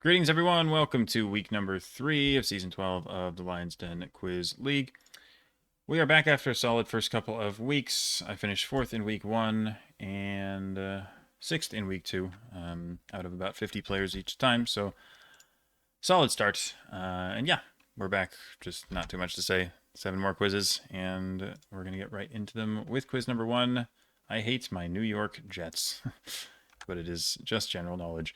Greetings, everyone. Welcome to week number 3 of season 12 of the Lyons Den Quiz League. We are back after a solid first couple of weeks. I finished 4th in week 1 and 6th in week 2 out of about 50 players each time. So, solid start. And yeah, we're back. Just not too much to say. 7 more quizzes, and we're going to get right into them with quiz number 1. I hate my New York Jets, but it is just general knowledge.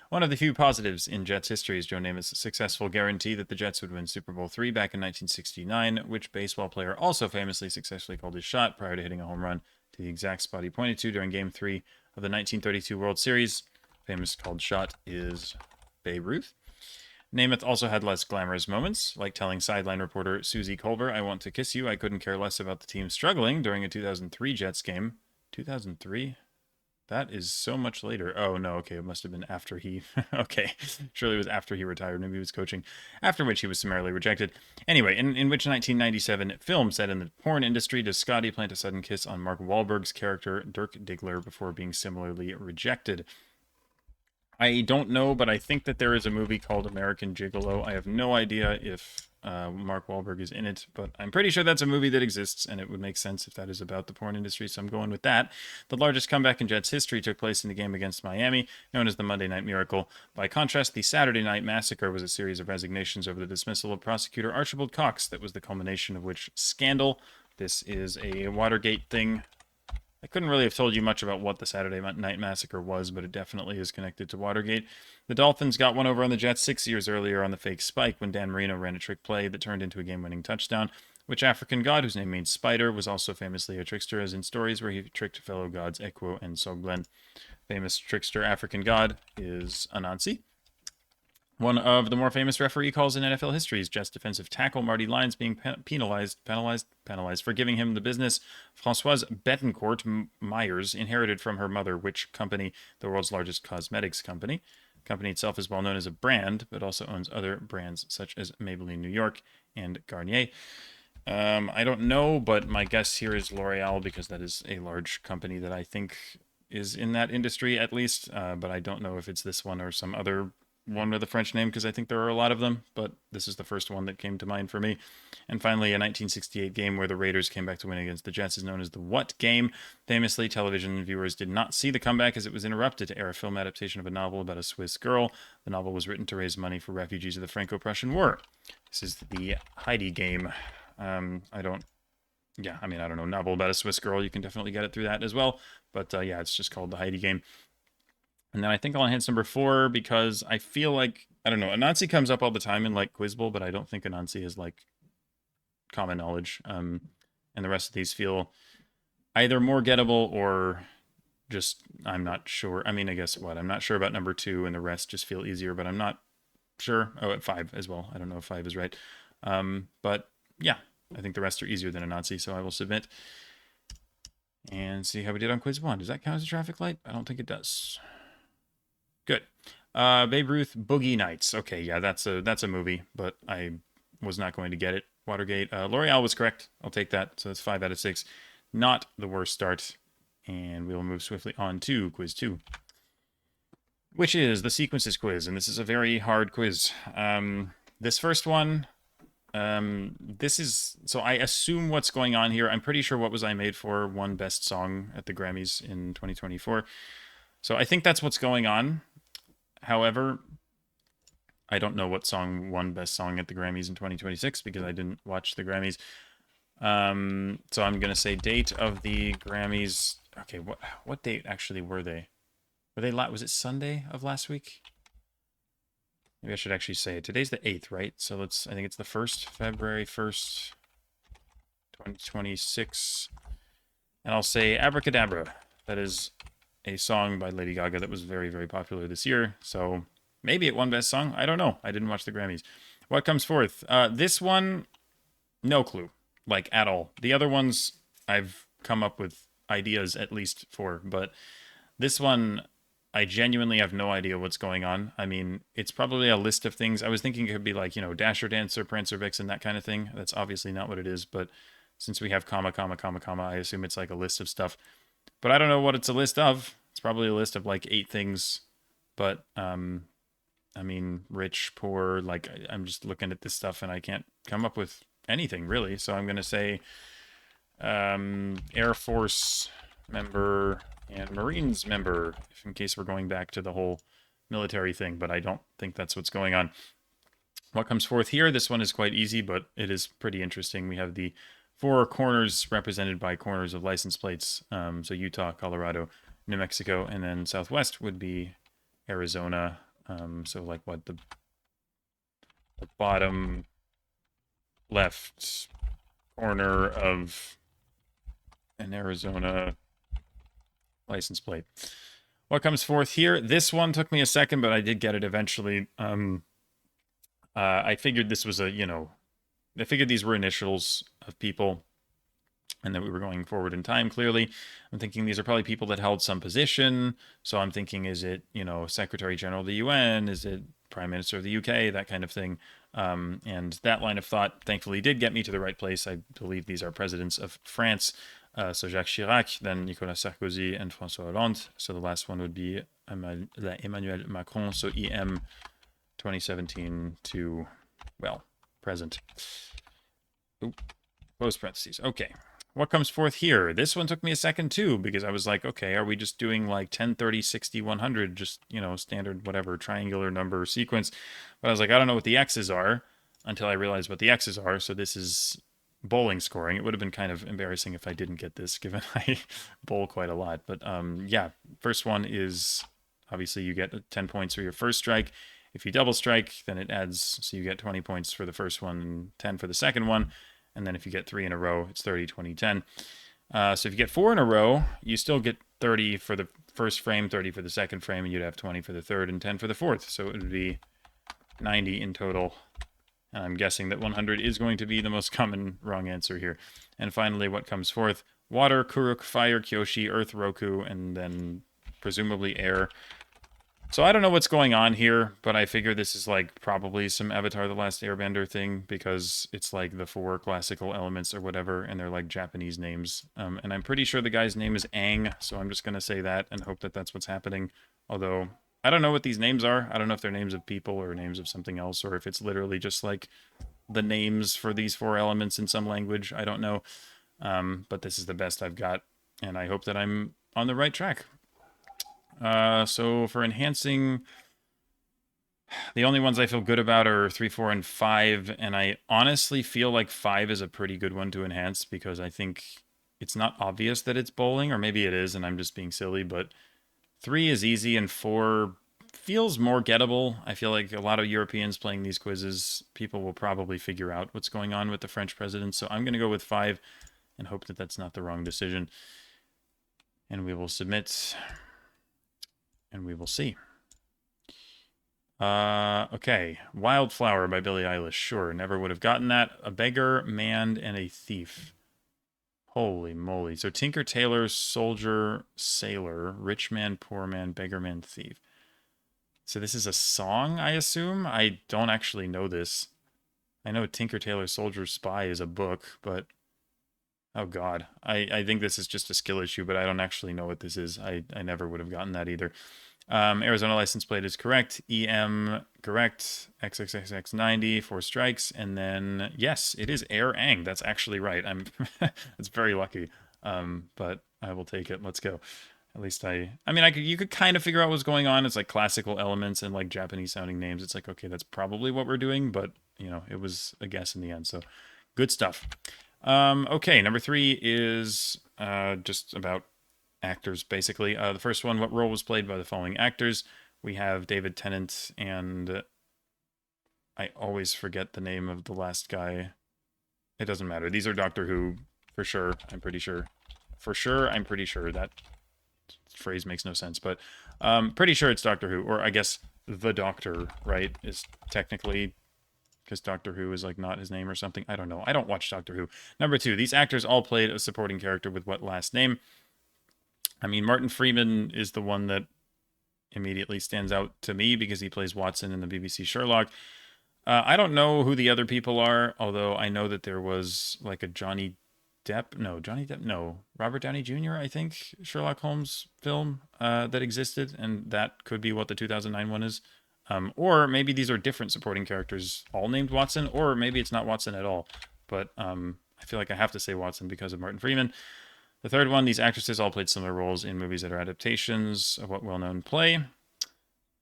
One of the few positives in Jets history is Joe Namath's successful guarantee that the Jets would win Super Bowl III back in 1969, which baseball player also famously successfully called his shot prior to hitting a home run to the exact spot he pointed to during Game 3 of the 1932 World Series. Famous called shot is Babe Ruth. Namath also had less glamorous moments, like telling sideline reporter Susie Colbert, "I want to kiss you. I couldn't care less about the team struggling" during a 2003 Jets game. 2003? That is so much later. Oh, no, okay, it must have been after he... okay, surely it was after he retired. Maybe he was coaching. After which he was summarily rejected. Anyway, in which 1997 film set in the porn industry does Scotty plant a sudden kiss on Mark Wahlberg's character, Dirk Diggler, before being similarly rejected? I don't know, but I think that there is a movie called American Gigolo. I have no idea if Mark Wahlberg is in it, but I'm pretty sure that's a movie that exists, and it would make sense if that is about the porn industry, so I'm going with that. The largest comeback in Jets history took place in the game against Miami, known as the Monday Night Miracle. By contrast, the Saturday Night Massacre was a series of resignations over the dismissal of prosecutor Archibald Cox that was the culmination of which scandal. This is a Watergate thing. I couldn't really have told you much about what the Saturday Night Massacre was, but it definitely is connected to Watergate. The Dolphins got one over on the Jets 6 years earlier on the fake spike when Dan Marino ran a trick play that turned into a game-winning touchdown. Which African god, whose name means spider, was also famously a trickster, as in stories where he tricked fellow gods Ekwo and Soglen. Famous trickster African god is Anansi. One of the more famous referee calls in NFL history is Jets defensive tackle Marty Lyons being penalized for giving him the business Françoise Bettencourt Myers inherited from her mother, which company, the world's largest cosmetics company. The company itself is well known as a brand, but also owns other brands such as Maybelline New York and Garnier. I don't know, but my guess here is L'Oreal because that is a large company that I think is in that industry at least, but I don't know if it's this one or some other one with a French name because I think there are a lot of them, but this is the first one that came to mind for me. And finally, a 1968 game where the Raiders came back to win against the Jets is known as the What Game. Famously, television viewers did not see the comeback as it was interrupted to air a film adaptation of a novel about a Swiss girl. The novel was written to raise money for refugees of the Franco-Prussian War. This is the Heidi Game. I don't know, novel about a Swiss girl. You can definitely get it through that as well. But yeah, it's just called the Heidi Game. And then I think I'll enhance number 4 because I feel like, I don't know, Anansi comes up all the time in like Quiz Bowl, but I don't think Anansi is like common knowledge. And the rest of these feel either more gettable or just, I'm not sure. I mean, I guess what? I'm not sure about number 2 and the rest just feel easier, but I'm not sure. Oh, at 5 as well. I don't know if 5 is right. But yeah, I think the rest are easier than Anansi, so I will submit and see how we did on Quiz 1. Does that count as a traffic light? I don't think it does. Good. Babe Ruth Boogie Nights. Okay, yeah, that's a movie, but I was not going to get it. Watergate. L'Oreal was correct. I'll take that. So that's 5 out of 6. Not the worst start. And we'll move swiftly on to quiz 2, which is the sequences quiz, and this is a very hard quiz. This first one, this is, so I assume what's going on here. I'm pretty sure What Was I Made For won Best Song at the Grammys in 2024. So I think that's what's going on. However, I don't know what song won Best Song at the Grammys in 2026 because I didn't watch the Grammys. So I'm going to say date of the Grammys. Okay, what date actually were they? Was it Sunday of last week? Maybe I should actually say it. Today's the 8th, right? So I think it's the 1st, February 1st, 2026. And I'll say Abracadabra. That is a song by Lady Gaga that was very, very popular this year. So maybe it won Best Song. I don't know. I didn't watch the Grammys. What comes forth? This one, no clue, like at all. The other ones I've come up with ideas at least for, but this one I genuinely have no idea what's going on. I mean, it's probably a list of things. I was thinking it could be like, Dasher, Dancer, Prancer, Vixen, that kind of thing. That's obviously not what it is, but since we have comma, comma, comma, comma, I assume it's like a list of stuff. But I don't know what it's a list of. It's probably a list of like 8 things. But I mean, rich, poor, like I'm just looking at this stuff and I can't come up with anything really. So I'm going to say Air Force member and Marines member, if in case we're going back to the whole military thing, but I don't think that's what's going on. What comes forth here? This one is quite easy, but it is pretty interesting. We have the four corners represented by corners of license plates. So Utah, Colorado, New Mexico, and then Southwest would be Arizona. So like what the bottom left corner of an Arizona license plate. What comes forth here? This one took me a second, but I did get it eventually. I figured this was I figured these were initials of people and that we were going forward in time, clearly. I'm thinking these are probably people that held some position. So I'm thinking, is it, Secretary General of the UN? Is it Prime Minister of the UK? That kind of thing. And that line of thought, thankfully, did get me to the right place. I believe these are presidents of France. So Jacques Chirac, then Nicolas Sarkozy, and François Hollande. So the last one would be Emmanuel Macron. So EM 2017 to, present. Oop, close parentheses. Okay. What comes forth here? This one took me a second too, because I was like, okay, are we just doing like 10, 30, 60, 100, just, standard whatever, triangular number sequence? But I was like, I don't know what the X's are until I realized what the X's are. So this is bowling scoring. It would have been kind of embarrassing if I didn't get this, given I bowl quite a lot. But yeah, first one is obviously you get 10 points for your first strike. If you double strike, then it adds, so you get 20 points for the first one and 10 for the second one. And then if you get 3 in a row, it's 30, 20, 10. So if you get 4 in a row, you still get 30 for the first frame, 30 for the second frame, and you'd have 20 for the third and 10 for the fourth. So it would be 90 in total. And I'm guessing that 100 is going to be the most common wrong answer here. And finally, what comes forth? Water, Kuruk, fire, Kyoshi, earth, Roku, and then presumably air. So I don't know what's going on here, but I figure this is like probably some Avatar: The Last Airbender thing, because it's like the 4 classical elements or whatever, and they're like Japanese names. And I'm pretty sure the guy's name is Aang, so I'm just going to say that and hope that that's what's happening. Although I don't know what these names are. I don't know if they're names of people or names of something else, or if it's literally just like the names for these 4 elements in some language. I don't know. But this is the best I've got, and I hope that I'm on the right track. So for enhancing, the only ones I feel good about are 3, 4, and 5, and I honestly feel like 5 is a pretty good one to enhance, because I think it's not obvious that it's bowling, or maybe it is and I'm just being silly, but 3 is easy and 4 feels more gettable. I feel like a lot of Europeans playing these quizzes, people will probably figure out what's going on with the French president, so I'm going to go with 5 and hope that that's not the wrong decision. And we will submit, and we will see. Okay. Wildflower by Billie Eilish. Sure, never would have gotten that. A beggar, man, and a thief. Holy moly. So Tinker, Tailor, Soldier, Sailor, Rich Man, Poor Man, Beggar Man, Thief. So this is a song, I assume? I don't actually know this. I know Tinker, Tailor, Soldier, Spy is a book, but... Oh god. I think this is just a skill issue, but I don't actually know what this is. I never would have gotten that either. Arizona license plate is correct. EM correct. XXXX90, 4 strikes. And then, yes, it is Air Ang. That's actually right. It's very lucky. But I will take it. Let's go. At least you could kind of figure out what's going on. It's like classical elements and like Japanese sounding names. It's like, okay, that's probably what we're doing, but it was a guess in the end. So good stuff. Okay, number 3 is just about actors, basically. The first one, what role was played by the following actors? We have David Tennant, and I always forget the name of the last guy. It doesn't matter. These are Doctor Who, for sure. I'm pretty sure. For sure, I'm pretty sure. That phrase makes no sense, but pretty sure it's Doctor Who, or I guess the Doctor, right, is technically... because Doctor Who is like not his name or something. I don't know. I don't watch Doctor Who. Number 2, these actors all played a supporting character with what last name? I mean, Martin Freeman is the one that immediately stands out to me because he plays Watson in the BBC Sherlock. I don't know who the other people are, although I know that there was like a Robert Downey Jr., I think, Sherlock Holmes film that existed, and that could be what the 2009 one is. Or maybe these are different supporting characters, all named Watson, or maybe it's not Watson at all. But I feel like I have to say Watson because of Martin Freeman. The third one, these actresses all played similar roles in movies that are adaptations of what well-known play.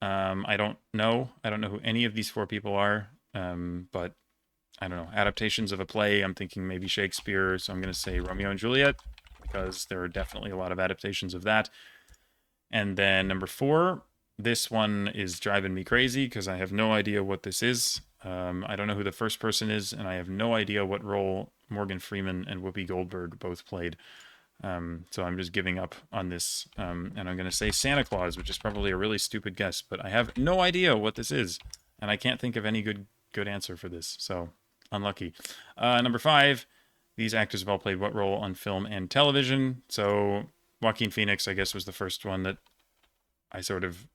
I don't know. I don't know who any of these four people are, but I don't know. Adaptations of a play, I'm thinking maybe Shakespeare, so I'm going to say Romeo and Juliet, because there are definitely a lot of adaptations of that. And then number 4, this one is driving me crazy because I have no idea what this is. I don't know who the first person is, and I have no idea what role Morgan Freeman and Whoopi Goldberg both played. So I'm just giving up on this, and I'm going to say Santa Claus, which is probably a really stupid guess, but I have no idea what this is, and I can't think of any good answer for this, so unlucky. Number 5, these actors have all played what role on film and television? So Joaquin Phoenix, I guess, was the first one that I sort of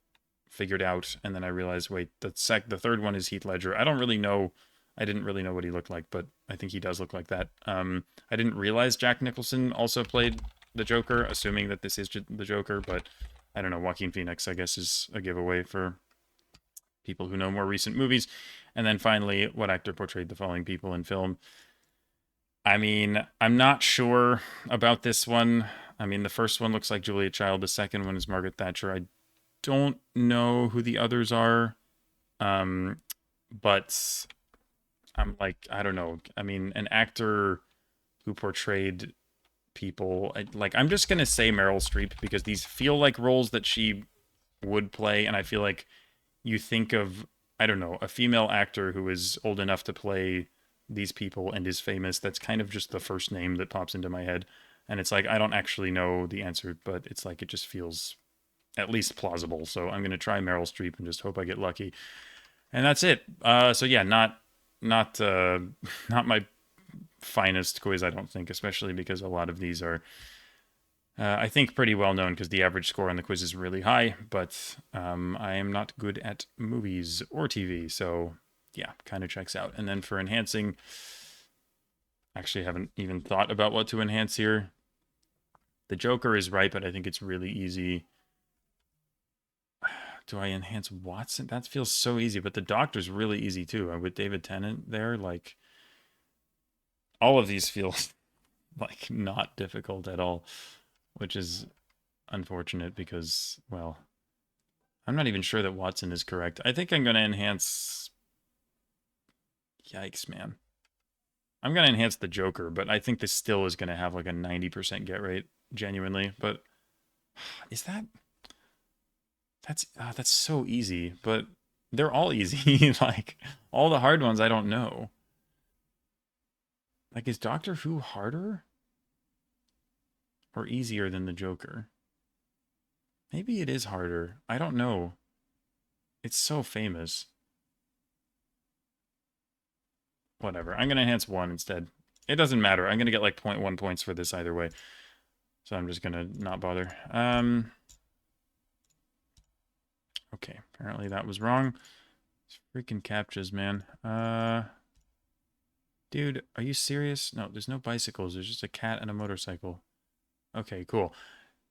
figured out, and then I realized, wait, the third one is Heath Ledger. I don't really know. I didn't really know what he looked like, but I think he does look like that. I didn't realize Jack Nicholson also played the Joker, assuming that this is the Joker, but I don't know. Joaquin Phoenix, I guess, is a giveaway for people who know more recent movies. And then finally, what actor portrayed the following people in film? I mean, I'm not sure about this one. I mean, the first one looks like Julia Child. The second one is Margaret Thatcher. I don't know who the others are, but I'm like, I don't know. I mean, an actor who portrayed people, I'm just gonna say Meryl Streep because these feel like roles that she would play, and I feel like you think of, I don't know, a female actor who is old enough to play these people and is famous. That's kind of just the first name that pops into my head, and it's like I don't actually know the answer, but it's like it just feels at least plausible. So I'm gonna try Meryl Streep and just hope I get lucky, and that's it. So yeah, not not my finest quiz, I don't think, especially because a lot of these are, I think, pretty well known because the average score on the quiz is really high, but I am not good at movies or TV, so yeah, kind of checks out. And then for enhancing, actually haven't even thought about what to enhance here. The Joker is right, but I think it's really easy. Do I enhance Watson? That feels so easy, but the Doctor's really easy too. With David Tennant there, like, all of these feel like not difficult at all, which is unfortunate because, well, I'm not even sure that Watson is correct. I think I'm going to enhance... Yikes, man. I'm going to enhance the Joker, but I think this still is going to have like a 90% get rate, genuinely. But is that... That's so easy, but they're all easy. Like, all the hard ones I don't know. Like, is Doctor Who harder? Or easier than the Joker? Maybe it is harder. I don't know. It's so famous. Whatever. I'm going to enhance 1 instead. It doesn't matter. I'm going to get like 0.1 points for this either way. So I'm just going to not bother. Okay. Apparently that was wrong. It's freaking captchas, man. Dude, are you serious? No, there's no bicycles. There's just a cat and a motorcycle. Okay, cool.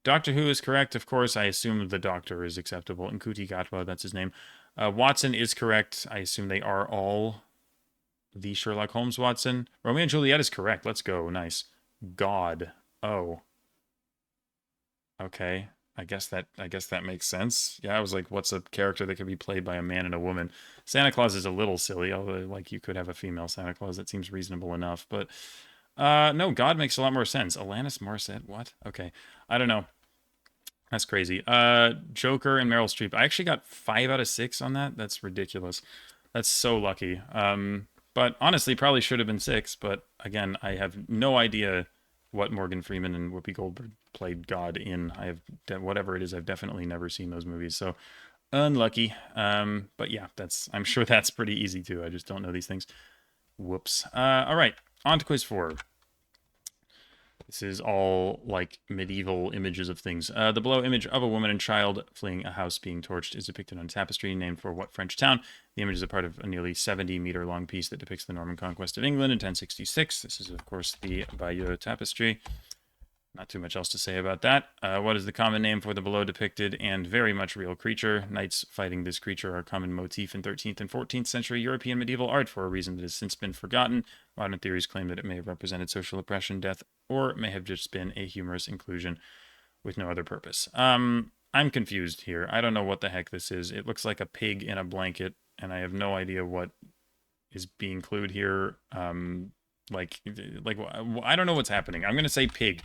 Doctor Who is correct, of course. I assume the Doctor is acceptable. Nkuti Gatwa, that's his name. Watson is correct. I assume they are all the Sherlock Holmes Watson. Romeo and Juliet is correct. Let's go. Nice. God. Oh. Okay. I guess that makes sense. Yeah, I was like, what's a character that could be played by a man and a woman? Santa Claus is a little silly, although like you could have a female Santa Claus. That seems reasonable enough. But no, God makes a lot more sense. Alanis Morissette, what? Okay. I don't know. That's crazy. Joker and Meryl Streep. I actually got 5 out of 6 on that. That's ridiculous. That's so lucky. But honestly, probably should have been 6. But again, I have no idea what Morgan Freeman and Whoopi Goldberg played God in. I have, whatever it is, I've definitely never seen those movies. So unlucky. But yeah, I'm sure that's pretty easy too. I just don't know these things. Whoops. All right, on to quiz 4. This is all like medieval images of things. The below image of a woman and child fleeing a house being torched is depicted on a tapestry named for what French town? The image is a part of a nearly 70-meter long piece that depicts the Norman conquest of England in 1066. This is, of course, the Bayeux Tapestry. Not too much else to say about that. What is the common name for the below depicted and very much real creature? Knights fighting this creature are a common motif in 13th and 14th century European medieval art for a reason that has since been forgotten. Modern theories claim that it may have represented social oppression, death, or may have just been a humorous inclusion with no other purpose. I'm confused here. I don't know what the heck this is. It looks like a pig in a blanket, and I have no idea what is being clued here. Like, I don't know what's happening. I'm gonna say pig.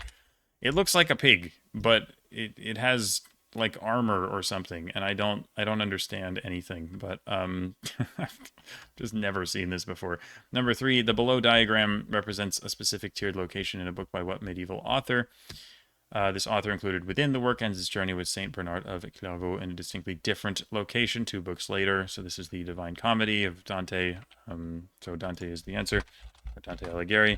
It looks like a pig, but it has like armor or something, and I don't understand anything. But I've just never seen this before. Number 3, the below diagram represents a specific tiered location in a book by what medieval author? This author included within the work ends his journey with Saint Bernard of Clairvaux in a distinctly different location 2 books later. So this is the Divine Comedy of Dante. So Dante is the answer, or Dante Alighieri.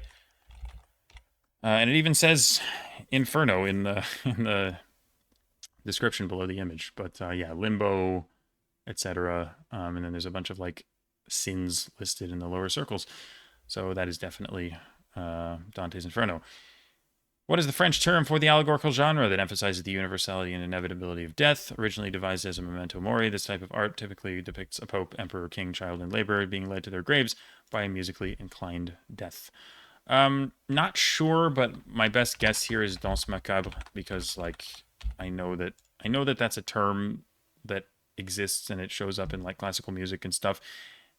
And it even says Inferno in the description below the image. But yeah, limbo, etc. And then there's a bunch of like sins listed in the lower circles. So that is definitely Dante's Inferno. What is the French term for the allegorical genre that emphasizes the universality and inevitability of death? Originally devised as a memento mori, this type of art typically depicts a pope, emperor, king, child, and labor being led to their graves by a musically inclined death. Not sure, but my best guess here is danse macabre, because like I know that that's a term that exists and it shows up in like classical music and stuff.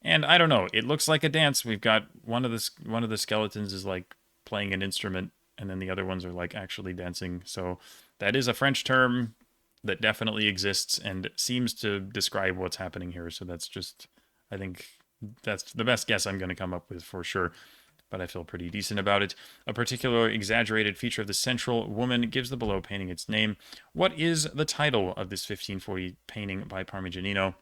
And I don't know, it looks like a dance. We've got one of the skeletons is like playing an instrument, and then the other ones are like actually dancing. So that is a French term that definitely exists and seems to describe what's happening here. So that's just, I think that's the best guess I'm going to come up with for sure. But I feel pretty decent about it. A particular exaggerated feature of the central woman gives the below painting its name. What is the title of this 1540 painting by Parmigianino?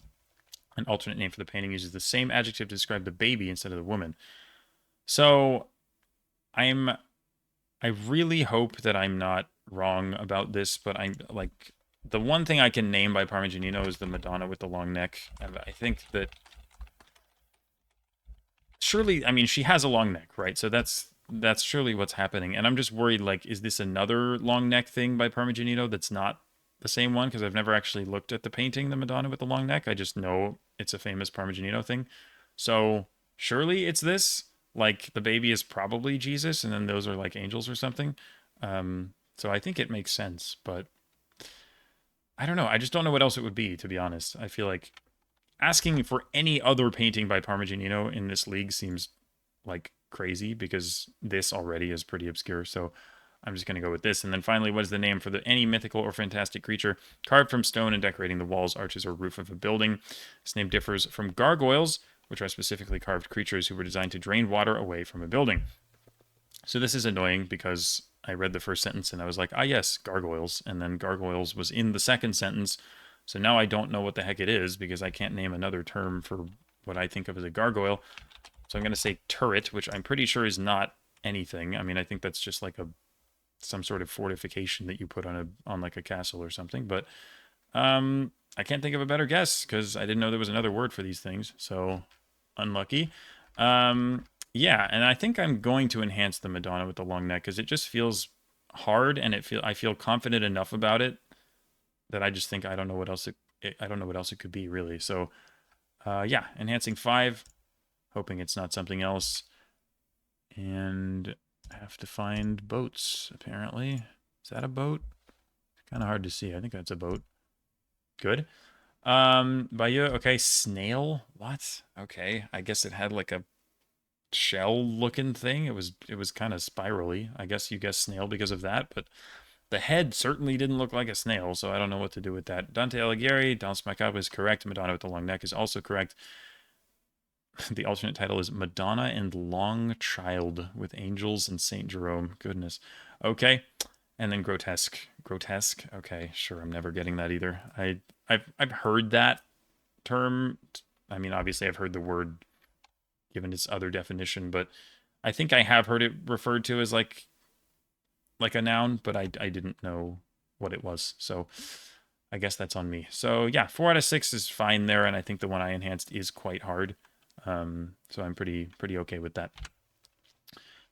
An alternate name for the painting uses the same adjective to describe the baby instead of the woman. So I really hope that I'm not wrong about this, but I'm like, the one thing I can name by Parmigianino is the Madonna with the long neck. And I think that surely, I mean, she has a long neck, right? So that's surely what's happening. And I'm just worried, like, is this another long neck thing by Parmigianino that's not the same one? Because I've never actually looked at the painting, the Madonna with the long neck. I just know it's a famous Parmigianino thing. So surely it's this. Like, the baby is probably Jesus, and then those are like angels or something. So I think it makes sense, but I don't know. I just don't know what else it would be, to be honest. I feel like asking for any other painting by Parmigianino in this league seems like crazy, because this already is pretty obscure. So I'm just going to go with this. And then finally, what is the name for any mythical or fantastic creature carved from stone and decorating the walls, arches, or roof of a building? This name differs from gargoyles, which are specifically carved creatures who were designed to drain water away from a building. So this is annoying because I read the first sentence and I was like, ah, yes, gargoyles. And then gargoyles was in the second sentence. So now I don't know what the heck it is, because I can't name another term for what I think of as a gargoyle. So I'm going to say turret, which I'm pretty sure is not anything. I mean, I think that's just like some sort of fortification that you put on like a castle or something. But I can't think of a better guess, because I didn't know there was another word for these things. So unlucky. Yeah, and I think I'm going to enhance the Madonna with the long neck, because it just feels hard, and I feel confident enough about it that I just think I don't know what else it could be, really. So yeah, enhancing 5, hoping it's not something else. And I have to find boats, apparently. Is that a boat? Kind of hard to see. I think that's a boat. Good. Bayeux, okay, snail. What? Okay, I guess it had like a shell-looking thing. It was kind of spirally. I guess you guessed snail because of that, but the head certainly didn't look like a snail, so I don't know what to do with that. Dante Alighieri, Danse Macabre is correct. Madonna with the long neck is also correct. The alternate title is Madonna and Long Child with Angels and Saint Jerome. Goodness. Okay. And then grotesque. Grotesque. Okay, sure. I'm never getting that either. I've heard that term. I mean, obviously I've heard the word given its other definition, but I think I have heard it referred to as like a noun, but I didn't know what it was. So I guess that's on me. So yeah, 4 out of 6 is fine there, and I think the one I enhanced is quite hard. So I'm pretty okay with that.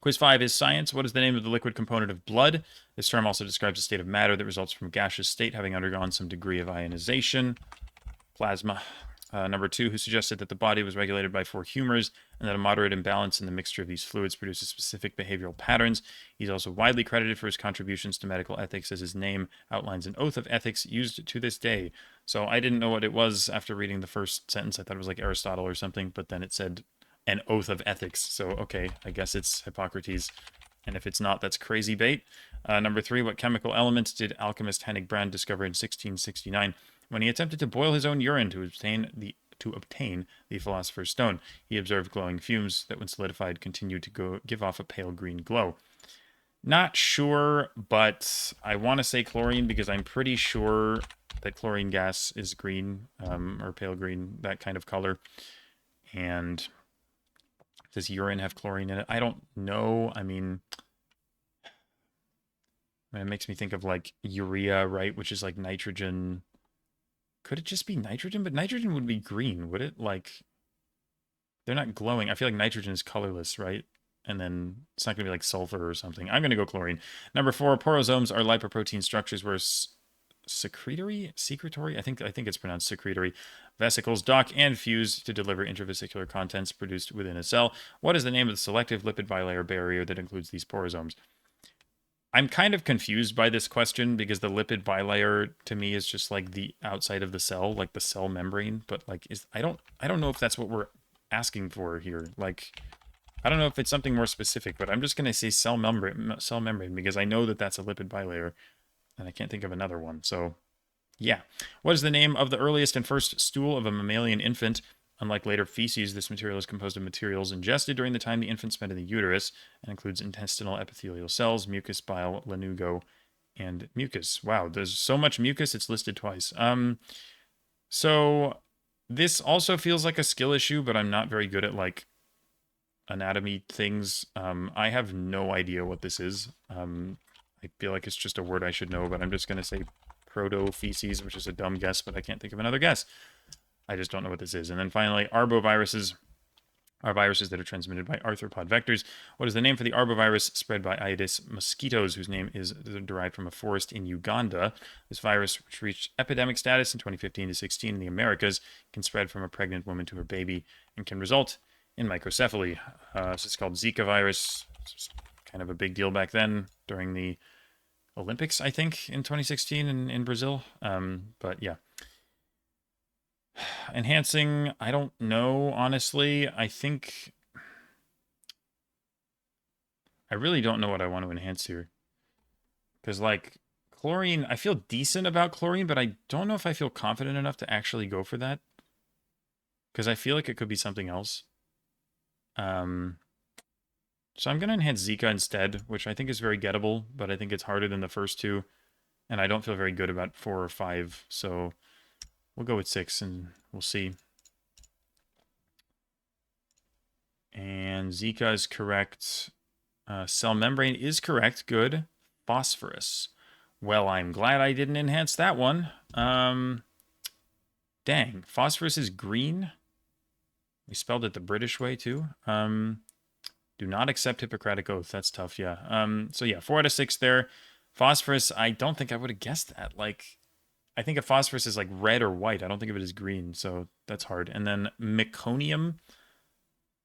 Quiz 5 is science. What is the name of the liquid component of blood? This term also describes a state of matter that results from a gaseous state having undergone some degree of ionization. Plasma. Number 2, who suggested that the body was regulated by 4 humors and that a moderate imbalance in the mixture of these fluids produces specific behavioral patterns. He's also widely credited for his contributions to medical ethics, as his name outlines an oath of ethics used to this day. So I didn't know what it was after reading the first sentence. I thought it was like Aristotle or something, but then it said an oath of ethics. So, okay, I guess it's Hippocrates. And if it's not, that's crazy bait. Number 3, what chemical elements did alchemist Hennig Brand discover in 1669 when he attempted to boil his own urine to obtain the philosopher's stone? He observed glowing fumes that, when solidified, continued to give off a pale green glow. Not sure, but I want to say chlorine because I'm pretty sure that chlorine gas is green, or pale green, that kind of color. And does urine have chlorine in it? I don't know. I mean, it makes me think of like urea, right? Which is like nitrogen. Could it just be nitrogen? But nitrogen would be green, would it? Like, they're not glowing. I feel like nitrogen is colorless, right? And then it's not going to be like sulfur or something. I'm going to go chlorine. Number 4, porosomes are lipoprotein structures where secretory? I think it's pronounced secretory. Vesicles dock and fuse to deliver intravesicular contents produced within a cell. What is the name of the selective lipid bilayer barrier that includes these porosomes? I'm kind of confused by this question because the lipid bilayer to me is just like the outside of the cell, like the cell membrane. But like, I don't know if that's what we're asking for here. Like, I don't know if it's something more specific, but I'm just gonna say cell membrane because I know that that's a lipid bilayer. And I can't think of another one. So, yeah. What is the name of the earliest and first stool of a mammalian infant? Unlike later feces, this material is composed of materials ingested during the time the infant spent in the uterus and includes intestinal epithelial cells, mucus, bile, lanugo, and mucus. Wow, there's so much mucus, it's listed twice. So this also feels like a skill issue, but I'm not very good at like anatomy things. I have no idea what this is. I feel like it's just a word I should know, but I'm just going to say proto-feces, which is a dumb guess, but I can't think of another guess. I just don't know what this is. And then finally, arboviruses are viruses that are transmitted by arthropod vectors. What is the name for the arbovirus spread by Aedes mosquitoes, whose name is derived from a forest in Uganda? This virus, which reached epidemic status in 2015 to 16 in the Americas, can spread from a pregnant woman to her baby and can result in microcephaly. So it's called Zika virus. It's kind of a big deal back then during the Olympics, I think, in 2016 in Brazil. But yeah. Enhancing, I don't know, honestly. I really don't know what I want to enhance here. Because, like, chlorine, I feel decent about chlorine, but I don't know if I feel confident enough to actually go for that. Because I feel like it could be something else. So I'm going to enhance Zika instead, which I think is very gettable, but I think it's harder than the first two. And I don't feel very good about 4 or 5, so we'll go with 6 and we'll see. And Zika is correct. Cell membrane is correct. Good. Phosphorus. Well, I'm glad I didn't enhance that one. Dang. Phosphorus is green. We spelled it the British way, too. Do not accept Hippocratic Oath. That's tough, yeah. So yeah, 4 out of 6 there. Phosphorus, I don't think I would have guessed that. Like, I think of phosphorus as like red or white. I don't think of it as green, so that's hard. And then meconium.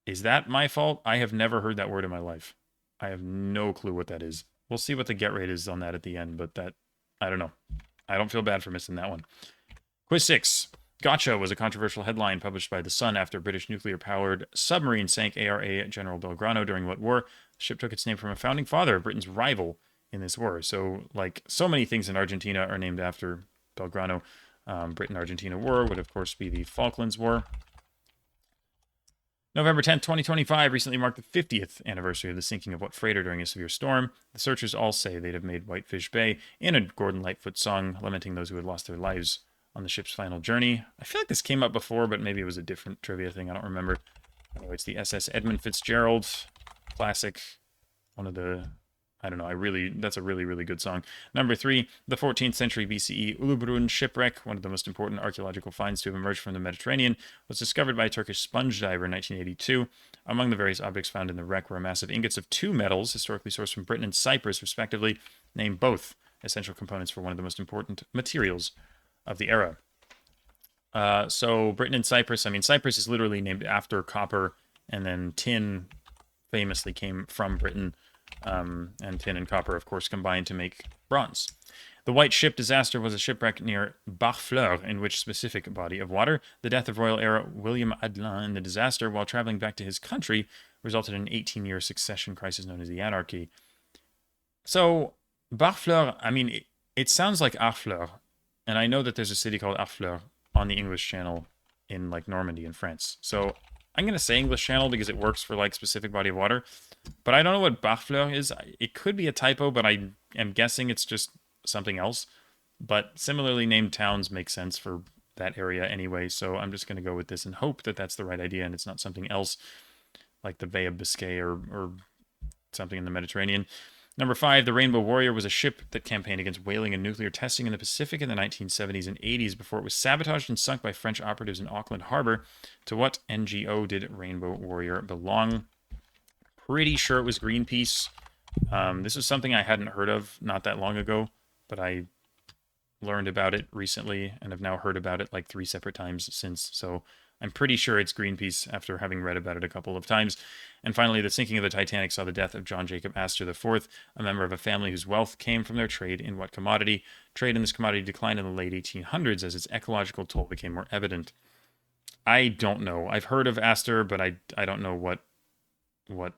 Is that my fault? I have never heard that word in my life. I have no clue what that is. We'll see what the get rate is on that at the end, but that, I don't know. I don't feel bad for missing that one. Quiz 6. Gotcha was a controversial headline published by The Sun after British nuclear-powered submarine sank ARA General Belgrano during what war? The ship took its name from a founding father of Britain's rival in this war. So, like, so many things in Argentina are named after Belgrano. Britain-Argentina War would, of course, be the Falklands War. November 10th, 2025 recently marked the 50th anniversary of the sinking of what freighter during a severe storm. The searchers all say they'd have made Whitefish Bay in a Gordon Lightfoot song, lamenting those who had lost their lives on the ship's final journey. I feel like this came up before, but maybe it was a different trivia thing. I don't remember. Anyway, it's the SS Edmund Fitzgerald. Classic. One of the I don't know. That's a really, really good song. Number 3, the 14th century BCE Uluburun shipwreck, one of the most important archaeological finds to have emerged from the Mediterranean, was discovered by a Turkish sponge diver in 1982. Among the various objects found in the wreck were massive ingots of two metals, historically sourced from Britain and Cyprus, respectively, named both essential components for one of the most important materials of the era. So Britain and Cyprus, I mean, Cyprus is literally named after copper, and then tin famously came from Britain. And tin and copper, of course, combined to make bronze. The White Ship disaster was a shipwreck near Barfleur, in which specific body of water. The death of royal heir William Adelin in the disaster, while traveling back to his country, resulted in an 18-year succession crisis known as the Anarchy. So, Barfleur, I mean, it sounds like Harfleur, and I know that there's a city called Harfleur on the English Channel in, like, Normandy in France. So, I'm going to say English Channel because it works for, like, specific body of water. But I don't know what Barfleur is. It could be a typo, but I am guessing it's just something else. But similarly named towns make sense for that area anyway, so I'm just going to go with this and hope that that's the right idea and it's not something else like the Bay of Biscay or something in the Mediterranean. Number 5, the Rainbow Warrior was a ship that campaigned against whaling and nuclear testing in the Pacific in the 1970s and 80s before it was sabotaged and sunk by French operatives in Auckland Harbor. To what NGO did Rainbow Warrior belong? Pretty sure it was Greenpeace. This was something I hadn't heard of not that long ago, but I learned about it recently and have now heard about it like 3 separate times since. So I'm pretty sure it's Greenpeace after having read about it a couple of times. And finally, the sinking of the Titanic saw the death of John Jacob Astor IV, a member of a family whose wealth came from their trade in what commodity? Trade in this commodity declined in the late 1800s as its ecological toll became more evident. I don't know. I've heard of Astor, but I don't know what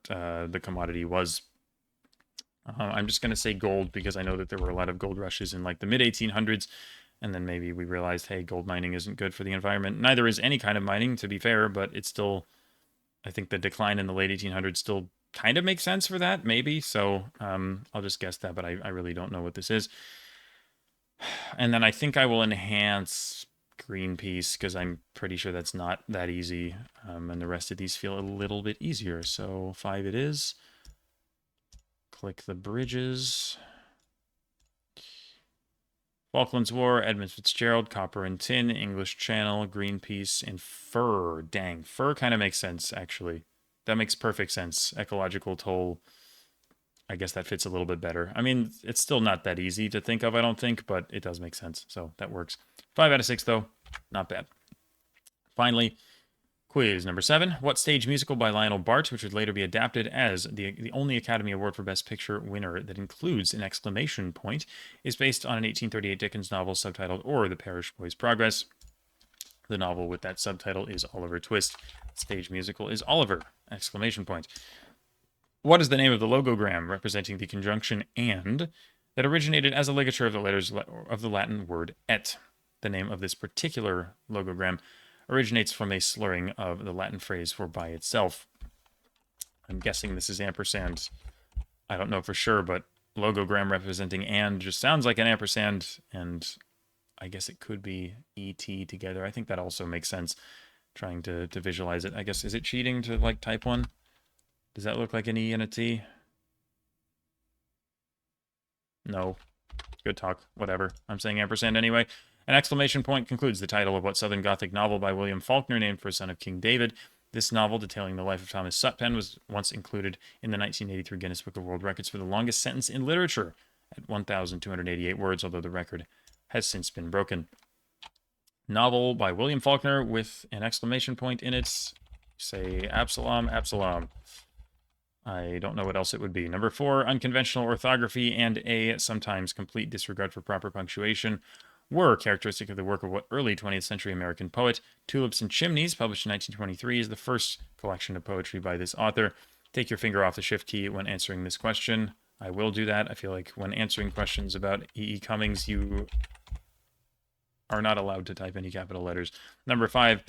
the commodity was. I'm just going to say gold because I know that there were a lot of gold rushes in like the mid 1800s, and then maybe we realized, hey, gold mining isn't good for the environment. Neither is any kind of mining, to be fair, but it's still, I think the decline in the late 1800s still kind of makes sense for that, maybe. So I'll just guess that, but I really don't know what this is. And then I think I will enhance Greenpeace because I'm pretty sure that's not that easy, and the rest of these feel a little bit easier. So 5 it is. Click the bridges. Falklands War, Edmund Fitzgerald, Copper and Tin, English Channel, Greenpeace, and fur. Dang, fur kind of makes sense, actually. That makes perfect sense. Ecological toll, I guess that fits a little bit better. I mean, it's still not that easy to think of, I don't think, but it does make sense, so that works. 5 out of 6, though. Not bad. Finally, quiz number 7. What stage musical by Lionel Bart, which would later be adapted as the only Academy Award for Best Picture winner that includes an exclamation point, is based on an 1838 Dickens novel subtitled Or the Parish Boy's Progress? The novel with that subtitle is Oliver Twist. Stage musical is Oliver! Exclamation point. What is the name of the logogram representing the conjunction and that originated as a ligature of the letters of the Latin word et? The name of this particular logogram originates from a slurring of the Latin phrase for by itself. I'm guessing this is ampersand. I don't know for sure, but logogram representing and just sounds like an ampersand, and I guess it could be ET together. I think that also makes sense, trying to visualize it. I guess, is it cheating to like type one? Does that look like an E and a T? No. Good talk. Whatever. I'm saying ampersand anyway. An exclamation point concludes the title of what Southern Gothic novel by William Faulkner named for a son of King David. This novel, detailing the life of Thomas Sutpen, was once included in the 1983 Guinness Book of World Records for the longest sentence in literature at 1,288 words, although the record has since been broken. Novel by William Faulkner with an exclamation point in it. Say Absalom, Absalom. I don't know what else it would be. Number 4, unconventional orthography and a sometimes complete disregard for proper punctuation were characteristic of the work of what early 20th century American poet? Tulips and Chimneys, published in 1923, is the first collection of poetry by this author. Take your finger off the shift key when answering this question. I will do that. I feel like when answering questions about E.E. Cummings, you are not allowed to type any capital letters. Number 5,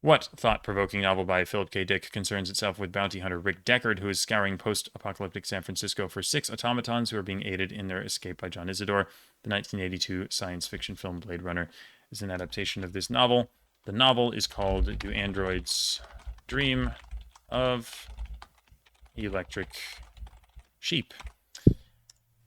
what thought-provoking novel by Philip K. Dick concerns itself with bounty hunter Rick Deckard, who is scouring post-apocalyptic San Francisco for 6 automatons who are being aided in their escape by John Isidore? The 1982 science fiction film Blade Runner is an adaptation of this novel. The novel is called Do Androids Dream of Electric Sheep?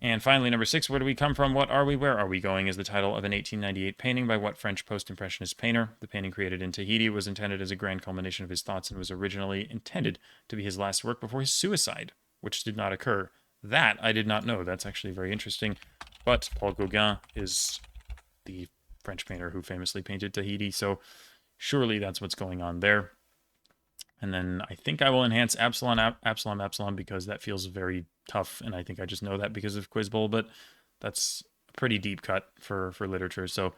And finally, number 6, where do we come from? What are we? Where are we going? Is the title of an 1898 painting by what French post-impressionist painter? The painting created in Tahiti was intended as a grand culmination of his thoughts and was originally intended to be his last work before his suicide, which did not occur. That I did not know. That's actually very interesting. But Paul Gauguin is the French painter who famously painted Tahiti, so surely that's what's going on there. And then I think I will enhance Absalom, because that feels very tough, and I think I just know that because of Quiz Bowl, but that's a pretty deep cut for literature, so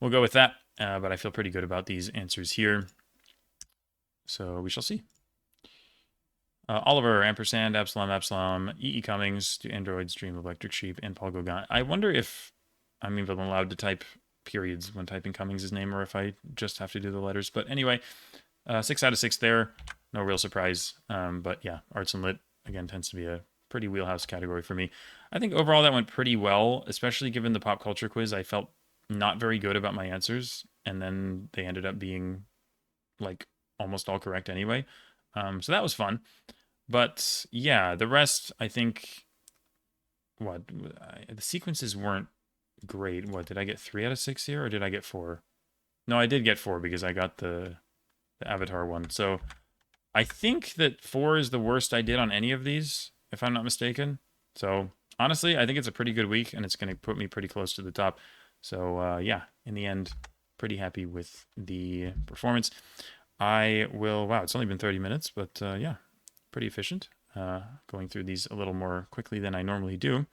we'll go with that. But I feel pretty good about these answers here, so we shall see. Oliver, ampersand, Absalom, E.E. Cummings, Do Androids Dream of Electric Sheep, and Paul Gauguin. I wonder if I'm even allowed to type periods when typing Cummings' name, or if I just have to do the letters. But anyway, 6 out of 6 there. No real surprise. But yeah, arts and lit, again, tends to be a pretty wheelhouse category for me. I think overall that went pretty well, especially given the pop culture quiz. I felt not very good about my answers, and then they ended up being like almost all correct anyway. So that was fun. But yeah, the rest, I think, the sequences weren't great. What, did I get 3 out of 6 here, or did I get 4? No, I did get 4 because I got the Avatar one. So I think that 4 is the worst I did on any of these, if I'm not mistaken. So honestly, I think it's a pretty good week, and it's going to put me pretty close to the top. So yeah, in the end, pretty happy with the performance. I will, wow, it's only been 30 minutes, but yeah, pretty efficient. Going through these a little more quickly than I normally do,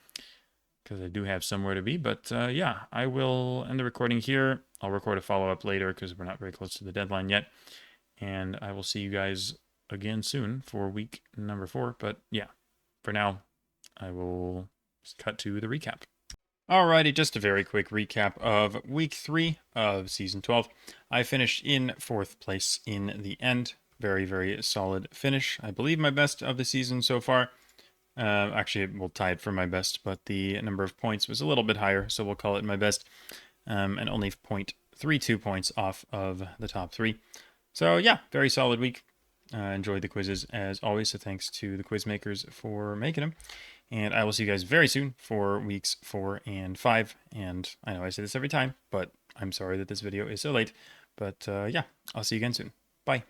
because I do have somewhere to be. But yeah, I will end the recording here. I'll record a follow-up later because we're not very close to the deadline yet. And I will see you guys again soon for week number 4. But yeah, for now, I will cut to the recap. Alrighty, just a very quick recap of week 3 of season 12. I finished in 4th place in the end. Very, very solid finish. I believe my best of the season so far. Actually, we'll tie it for my best, but the number of points was a little bit higher, so we'll call it my best. And only 0.32 points off of the top 3. So yeah, very solid week. Enjoyed the quizzes as always, so thanks to the quiz makers for making them. And I will see you guys very soon for weeks 4 and 5. And I know I say this every time, but I'm sorry that this video is so late. But yeah, I'll see you again soon. Bye.